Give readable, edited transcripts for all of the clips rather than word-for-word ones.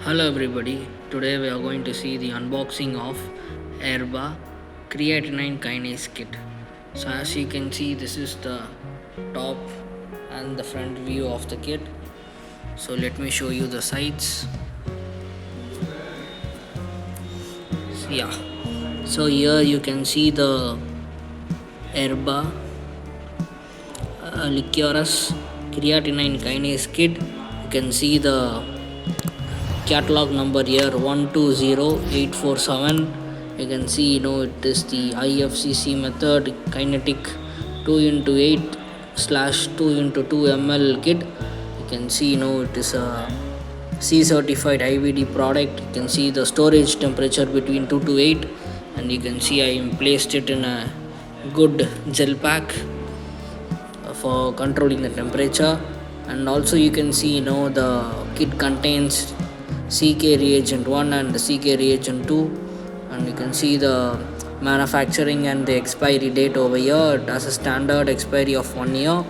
Hello everybody, today we are going to see the unboxing of Erba Creatinine Kinase kit. So as you can see, this is the top and the front view of the kit. So let me show you the sides. So here you can see the Erba LIQUIXX Creatinine Kinase kit. You can see the catalog number here 120847. You can see it is the IFCC method kinetic 2x8/2x2 ml kit. You can see it is a C certified IVD product. You can see the storage temperature between 2 to 8, and you can see I placed it in a good gel pack for controlling the temperature. And also you can see the kit contains CK reagent 1 and CK reagent 2, and you can see the manufacturing and the expiry date over here. It has a standard expiry of 1 year,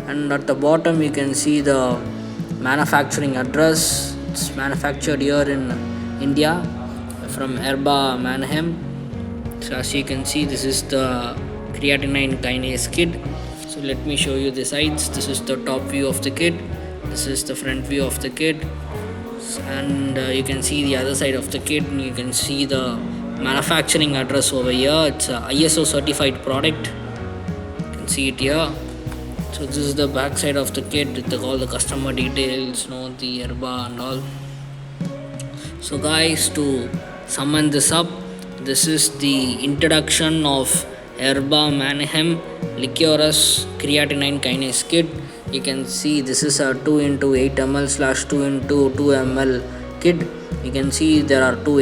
and at the bottom you can see the manufacturing address. It's manufactured here in India from Erba Mannheim. So as you can see, this is the creatinine kinase kit. So let me show you the sides. This is the top view of the kit, this is the front view of the kit, and you can see the other side of the kit, and you can see the manufacturing address over here. It's a ISO certified product, you can see it here. So this is the back side of the kit with all the customer details, the Erba and all. So guys, to sum this up, this is the introduction of Erba Mannheim LIQUIXX Creatinine Kinase kit. You can see this is a 2x8 ml/2x2 ml kit. You can see there are two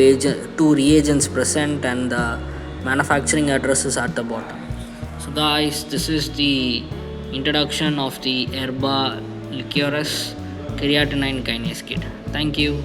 reagents present, and the manufacturing address is at the bottom. So guys, this is the introduction of the Erba LIQUIXX Creatinine Kinase kit. Thank you.